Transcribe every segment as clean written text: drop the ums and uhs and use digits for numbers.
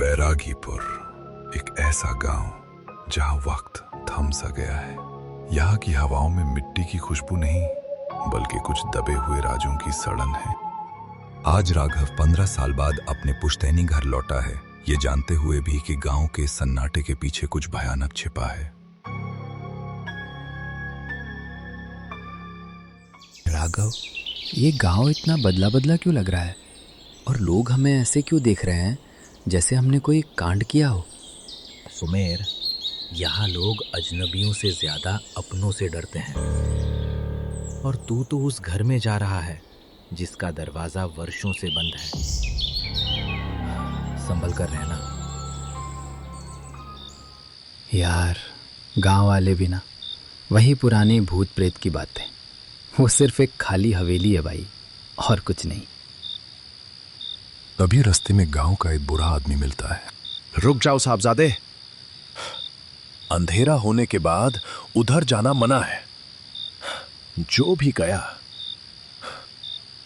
बैरागीपुर, एक ऐसा गांव जहां वक्त थम सा गया है। यहाँ की हवाओं में मिट्टी की खुशबू नहीं, बल्कि कुछ दबे हुए राजों की सड़न है। आज राघव 15 साल बाद अपने पुश्तैनी घर लौटा है, ये जानते हुए भी कि गांव के सन्नाटे के पीछे कुछ भयानक छिपा है। राघव, ये गांव इतना बदला बदला क्यों लग रहा है? और लोग हमें ऐसे क्यों देख रहे हैं जैसे हमने कोई कांड किया हो? सुमेर, यहाँ लोग अजनबियों से ज्यादा अपनों से डरते हैं। और तू तो उस घर में जा रहा है जिसका दरवाजा वर्षों से बंद है। संभल कर रहना। यार, गांव वाले भी ना वही पुरानी भूत प्रेत की बातें। वो सिर्फ एक खाली हवेली है भाई, और कुछ नहीं। तभी रास्ते में गांव का एक बुरा आदमी मिलता है। रुक जाओ साहबजादे, अंधेरा होने के बाद उधर जाना मना है। जो भी गया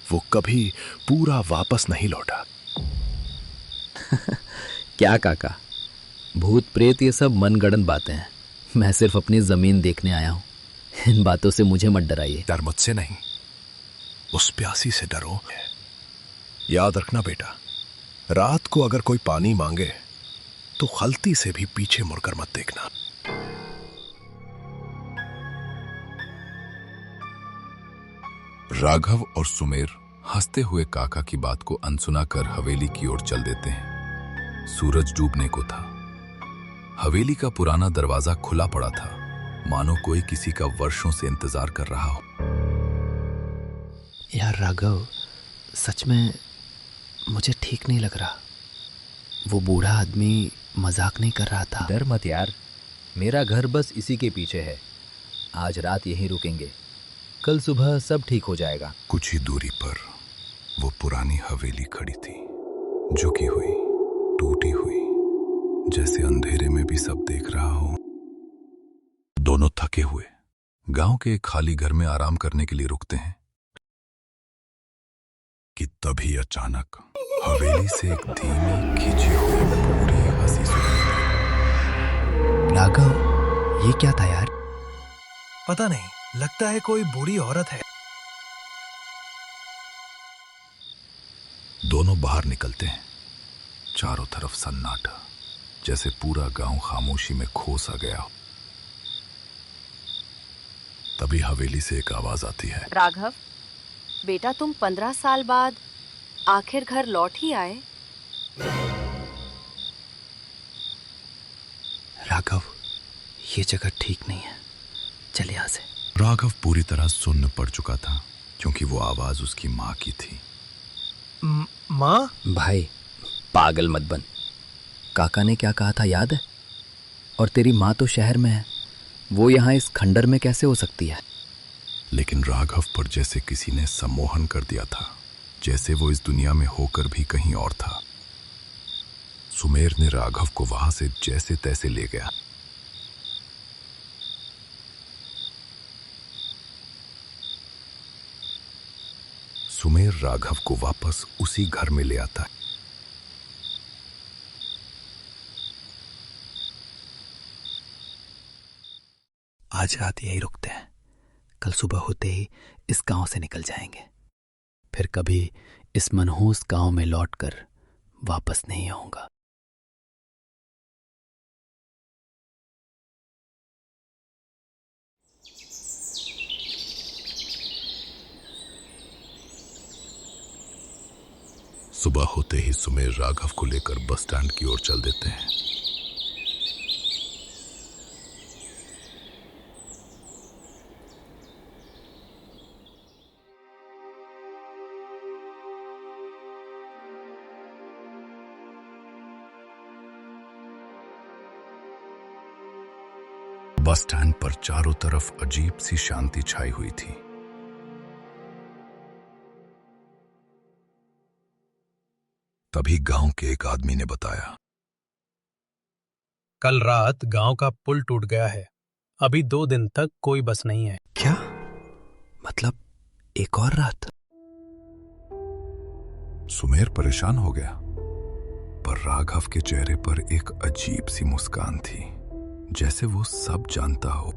वो कभी पूरा वापस नहीं लौटा। क्या काका, भूत प्रेत ये सब मनगढ़ंत बातें हैं। मैं सिर्फ अपनी जमीन देखने आया हूँ। इन बातों से मुझे मत डराइए। डर मुझसे नहीं, उस प्यासी से डरो। याद रखना बेटा, रात को अगर कोई पानी मांगे तो गलती से भी पीछे मुड़कर मत देखना। राघव और सुमेर हंसते हुए काका की बात को अनसुना कर हवेली की ओर चल देते हैं। सूरज डूबने को था। हवेली का पुराना दरवाजा खुला पड़ा था, मानो कोई किसी का वर्षों से इंतजार कर रहा हो। यार राघव, सच में मुझे ठीक नहीं लग रहा। वो बूढ़ा आदमी मजाक नहीं कर रहा था। डर मत यार, मेरा घर बस इसी के पीछे है। आज रात यहीं रुकेंगे, कल सुबह सब ठीक हो जाएगा। कुछ ही दूरी पर वो पुरानी हवेली खड़ी थी, झुकी हुई, टूटी हुई, जैसे अंधेरे में भी सब देख रहा हो। दोनों थके हुए गांव के एक खाली घर में आराम करने के लिए रुकते हैं कि तभी अचानक हवेली से एक धीमी खींची हुई पूरी हंसी सुनाई दी। राघव, ये क्या था यार? पता नहीं, लगता है कोई बूढ़ी औरत है। दोनों बाहर निकलते हैं। चारों तरफ सन्नाटा, जैसे पूरा गांव खामोशी में खो सा गया हो। तभी हवेली से एक आवाज आती है। राघव बेटा, तुम 15 साल बाद आखिर घर लौट ही आए। राघव, ये जगह ठीक नहीं है, चल यहाँ से। राघव पूरी तरह सुन्न पड़ चुका था, क्योंकि वो आवाज उसकी माँ की थी। माँ? भाई पागल मत बन। काका ने क्या कहा था याद है? और तेरी माँ तो शहर में है, वो यहाँ इस खंडर में कैसे हो सकती है? लेकिन राघव पर जैसे किसी ने सम्मोहन कर दिया था, जैसे वो इस दुनिया में होकर भी कहीं और था। सुमेर ने राघव को वहां से जैसे तैसे ले गया। सुमेर राघव को वापस उसी घर में ले आता है। आज रात यही रुकते हैं, कल सुबह होते ही इस गांव से निकल जाएंगे। फिर कभी इस मनहूस गांव में लौटकर वापस नहीं आऊंगा। सुबह होते ही सुमेर राघव को लेकर बस स्टैंड की ओर चल देते हैं। बस स्टैंड पर चारों तरफ अजीब सी शांति छाई हुई थी। तभी गांव के एक आदमी ने बताया, कल रात गांव का पुल टूट गया है। अभी 2 दिन तक कोई बस नहीं है। क्या मतलब? एक और रात? सुमेर परेशान हो गया। पर राघव के चेहरे पर एक अजीब सी मुस्कान थी, जैसे वो सब जानता हो।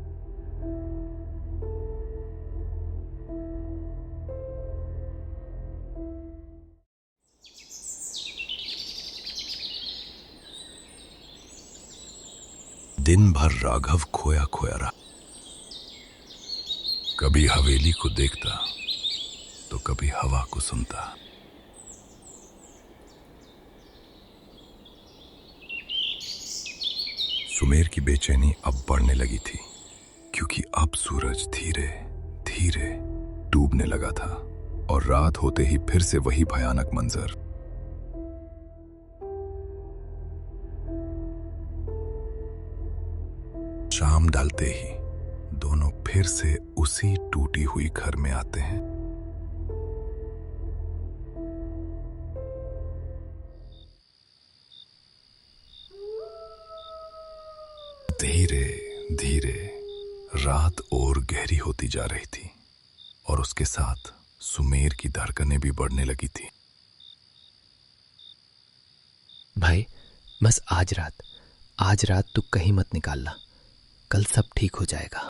दिन भर राघव खोया खोया रहा। कभी हवेली को देखता तो कभी हवा को सुनता। सुमेर की बेचैनी अब बढ़ने लगी थी, क्योंकि अब सूरज धीरे धीरे डूबने लगा था और रात होते ही फिर से वही भयानक मंजर। शाम ढलते ही दोनों फिर से उसी टूटी हुई घर में आते हैं। धीरे धीरे रात और गहरी होती जा रही थी और उसके साथ सुमेर की धड़कनें भी बढ़ने लगी थी। भाई बस आज रात तू कहीं मत निकालना, कल सब ठीक हो जाएगा।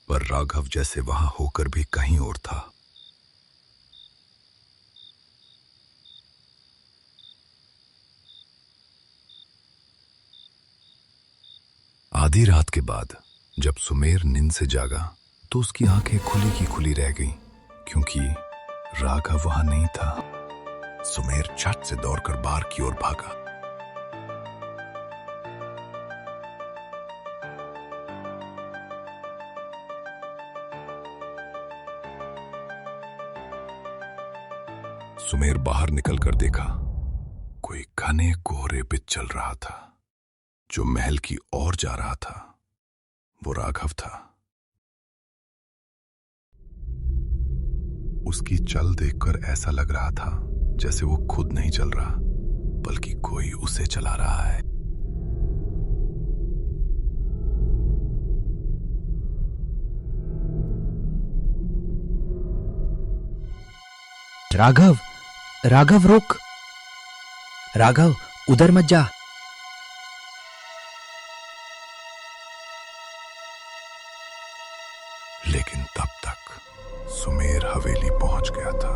पर राघव जैसे वहां होकर भी कहीं और था। आधी रात के बाद जब सुमेर नींद से जागा तो उसकी आंखें खुली की खुली रह गईं, क्योंकि राघव वहां नहीं था। सुमेर झट से दौड़कर बाहर की ओर भागा। सुमेर बाहर निकलकर देखा, कोई घने कोहरे पे चल रहा था। जो महल की ओर जा रहा था वो राघव था। उसकी चल देखकर ऐसा लग रहा था जैसे वो खुद नहीं चल रहा, बल्कि कोई उसे चला रहा है। राघव रुक, राघव उधर मत जा। लेकिन तब तक सुमेर हवेली पहुंच गया था।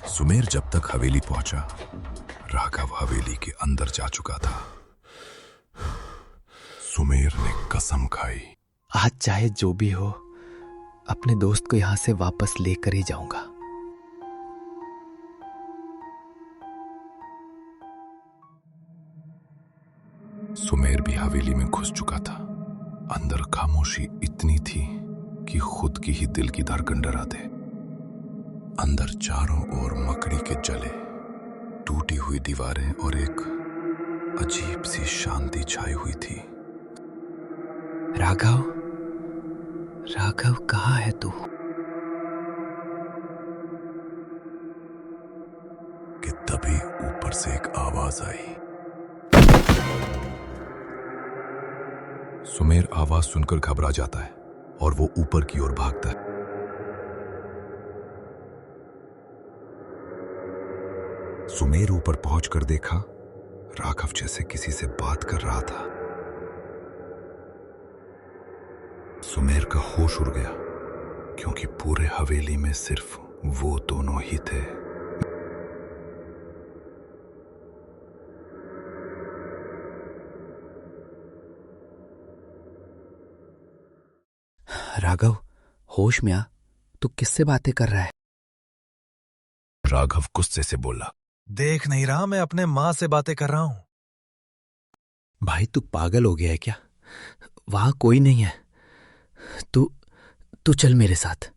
सुमेर जब तक हवेली पहुंचा, राघव हवेली के अंदर जा चुका था। सुमेर ने कसम खाई, आज चाहे जो भी हो, अपने दोस्त को यहां से वापस लेकर ही जाऊंगा। सुमेर भी हवेली में घुस चुका था। अंदर खामोशी इतनी थी कि खुद की ही दिल की धड़कन डरा दे। अंदर चारों ओर मकड़ी के जले, टूटी हुई दीवारें और एक अजीब सी शांति छाई हुई थी। राघव कहाँ है तू? कि तभी ऊपर से एक आवाज आई। सुमेर आवाज सुनकर घबरा जाता है और वो ऊपर की ओर भागता है। सुमेर ऊपर पहुंचकर देखा, राघव जैसे किसी से बात कर रहा था। सुमेर का होश उड़ गया, क्योंकि पूरे हवेली में सिर्फ वो दोनों ही थे। राघव होश में आ, तू किससे बातें कर रहा है? राघव गुस्से से बोला, देख नहीं रहा मैं अपने मां से बातें कर रहा हूं। भाई तू पागल हो गया है क्या? वहां कोई नहीं है। तू चल मेरे साथ।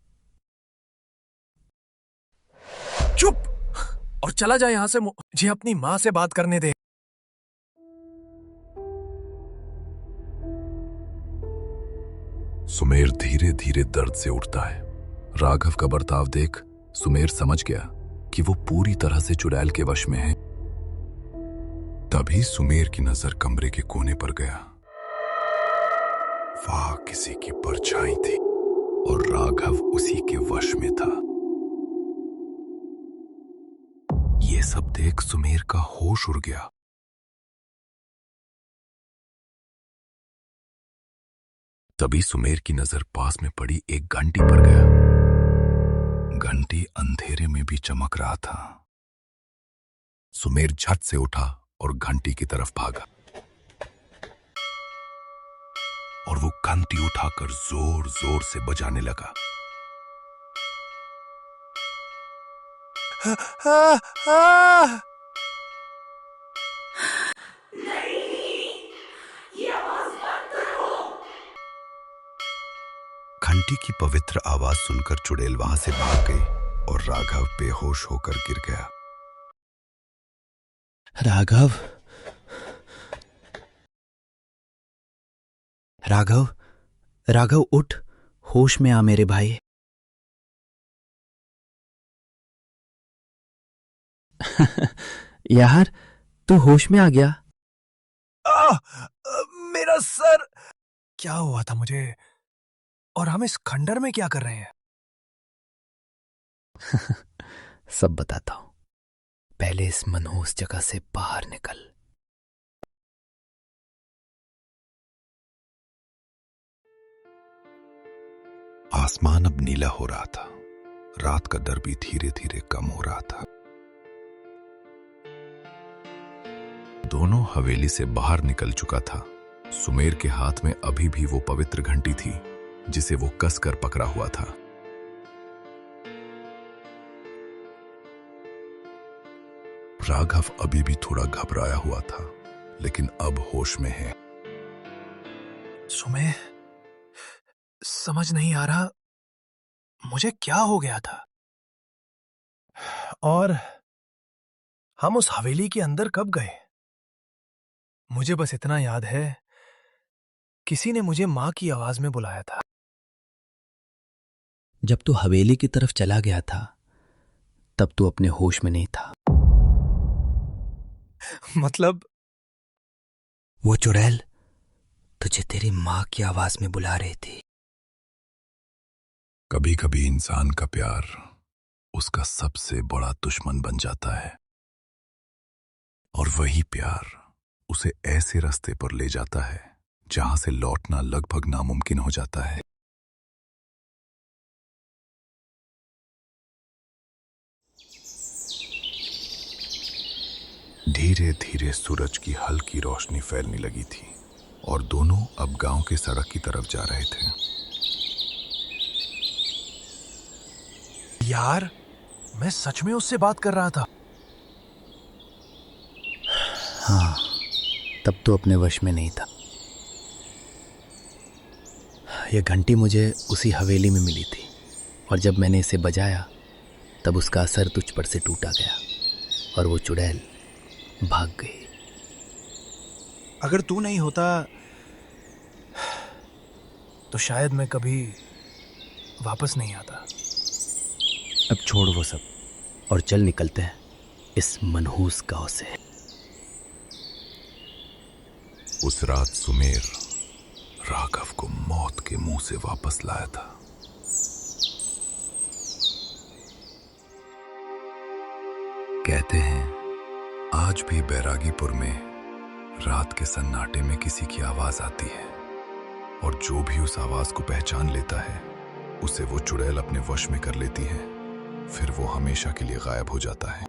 चुप और चला जा यहां से, मुझे अपनी मां से बात करने दे। सुमेर धीरे धीरे दर्द से उठता है। राघव का बर्ताव देख सुमेर समझ गया कि वो पूरी तरह से चुड़ैल के वश में है। तभी सुमेर की नजर कमरे के कोने पर गया। वहां किसी की परछाई थी और राघव उसी के वश में था। ये सब देख सुमेर का होश उड़ गया। तभी सुमेर की नजर पास में पड़ी एक घंटी पर गया। घंटी अंधेरे में भी चमक रहा था। सुमेर झट से उठा और घंटी की तरफ भागा और वो घंटी उठाकर जोर जोर से बजाने लगा। घंटी की पवित्र आवाज सुनकर चुड़ैल वहां से भाग गई और राघव बेहोश होकर गिर गया। राघव, राघव, राघव उठ, होश में आ मेरे भाई। यार, तू होश में आ गया। मेरा सर! क्या हुआ था मुझे? और हम इस खंडर में क्या कर रहे हैं? सब बताता हूं। पहले इस मनहूस जगह से बाहर निकल। आसमान अब नीला हो रहा था। रात का डर भी धीरे धीरे कम हो रहा था। दोनों हवेली से बाहर निकल चुका था। सुमेर के हाथ में अभी भी वो पवित्र घंटी थी जिसे वो कसकर पकड़ा हुआ था। राघव अभी भी थोड़ा घबराया हुआ था, लेकिन अब होश में है। सुमेर, समझ नहीं आ रहा मुझे क्या हो गया था। और हम उस हवेली के अंदर कब गए? मुझे बस इतना याद है, किसी ने मुझे मां की आवाज में बुलाया था। जब तू हवेली की तरफ चला गया था तब तू अपने होश में नहीं था। मतलब? वो चुड़ैल तुझे तेरी मां की आवाज में बुला रही थी। कभी कभी इंसान का प्यार उसका सबसे बड़ा दुश्मन बन जाता है, और वही प्यार उसे ऐसे रास्ते पर ले जाता है जहां से लौटना लगभग नामुमकिन हो जाता है। धीरे धीरे सूरज की हल्की रोशनी फैलने लगी थी और दोनों अब गांव के सड़क की तरफ जा रहे थे। यार, मैं सच में उससे बात कर रहा था। हाँ, तब तो अपने वश में नहीं था। यह घंटी मुझे उसी हवेली में मिली थी और जब मैंने इसे बजाया तब उसका असर तुझ पर से टूटा गया और वो चुड़ैल भाग गई। अगर तू नहीं होता तो शायद मैं कभी वापस नहीं आता। अब छोड़ वो सब और चल निकलते हैं इस मनहूस गांव से। उस रात सुमेर राघव को मौत के मुंह से वापस लाया था। कहते हैं आज भी बैरागीपुर में रात के सन्नाटे में किसी की आवाज आती है, और जो भी उस आवाज को पहचान लेता है उसे वो चुड़ैल अपने वश में कर लेती है। फिर वो हमेशा के लिए गायब हो जाता है।